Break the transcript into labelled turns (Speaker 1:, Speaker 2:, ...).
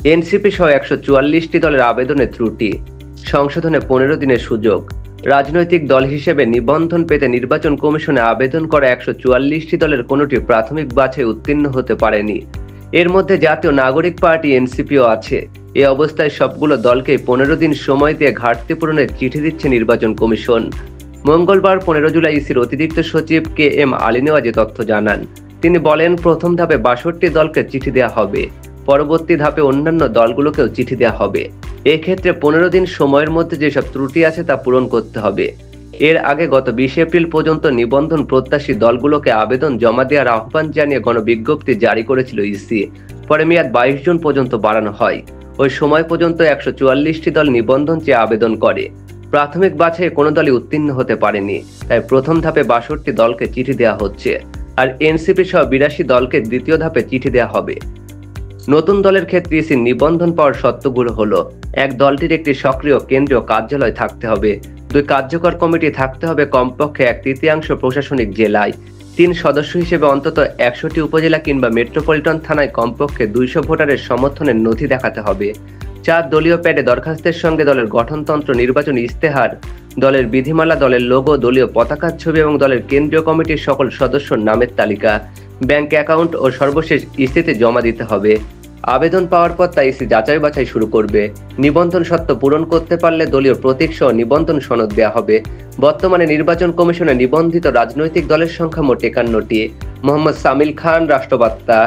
Speaker 1: NCP সহ ১৪৪টি দলের আবেদনে ত্রুটি, সংশোধনে ১৫ দিনের সুযোগ। রাজনৈতিক দল হিসেবে নিবন্ধন পেতে নির্বাচন কমিশনে আবেদন করা ১৪৪টি দলের কোনোটি প্রাথমিক বাছাই উত্তীর্ণ হতে পারেনি। এর মধ্যে জাতীয় নাগরিক পার্টি এনসিপিও আছে। এ অবস্থায় সবগুলো দলকে ১৫ দিন সময় দিয়ে ঘাটতি পূরণের চিঠি দিচ্ছে নির্বাচন কমিশন। মঙ্গলবার ১৫ জুলাই ইসির অতিরিক্ত সচিব কে এম আলী নেওয়াজ তথ্য জানান। তিনি বলেন, প্রথম ধাপে ৬২ দলকে চিঠি দেওয়া হবে, পরবর্তী ধাপে অন্যান্য দলগুলোকেও চিঠি দেওয়া হবে। এক্ষেত্রে ১৫ দিন সময়ের মধ্যে যেসব ত্রুটি আছে তা পূরণ করতে হবে। এর আগে গত ২০ এপ্রিল পর্যন্ত নিবন্ধন প্রত্যাশী দলগুলোকে আবেদন জমা দেওয়ার আহ্বান জানিয়ে গণবিজ্ঞপ্তি জারি করেছিল ইসি। পরে মেয়াদ ২২ জুন পর্যন্ত বাড়ানো হয়। ওই সময় পর্যন্ত ১৪৪টি দল নিবন্ধন চেয়ে আবেদন করে। প্রাথমিক বাছাইয়ে কোনো দলই উত্তীর্ণ হতে পারেনি, তাই প্রথম ধাপে ৬২ দলকে চিঠি দেওয়া হচ্ছে, আর এনসিপি সহ ৮২ দলকে দ্বিতীয় ধাপে চিঠি দেওয়া হবে। নতুন দলের ক্ষেত্রে ইসির নিবন্ধন পাওয়ার শর্তগুলো হলো: এক, দলটির একটি সক্রিয় কেন্দ্রীয় কার্যালয় থাকতে হবে। ২, কার্যকর কমিটি থাকতে হবে কমপক্ষে ১/৩ প্রশাসনিক জেলায়। ৩, সদস্য হিসেবে অন্তত ১০০টি উপজেলা কিংবা মেট্রোপলিটন থানায় কমপক্ষে ২০০ ভোটারের সমর্থনের নথি দেখাতে হবে। ৪, দলীয় প্যাডে দরখাস্তের সঙ্গে দলের গঠনতন্ত্র, নির্বাচনী ইস্তেহার, দলের বিধিমালা, দলের লোগো, দলীয় পতাকার ছবি এবং দলের কেন্দ্রীয় কমিটির সকল সদস্যর নামের তালিকা, ব্যাংক অ্যাকাউন্ট ও সর্বশেষ ইসিতে জমা দিতে হবে। আবেদন পাওয়ার পর তা ইসি যাচাই বাছাই শুরু করবে। নিবন্ধন শর্ত পূরণ করতে পারলে দলীয় প্রতীক সহ নিবন্ধন সনদ দেওয়া হবে। বর্তমানে নির্বাচন কমিশনে নিবন্ধিত রাজনৈতিক দলের সংখ্যা মোট ৫১টি। মোহাম্মদ সামিল খান, রাষ্ট্রবার্তা।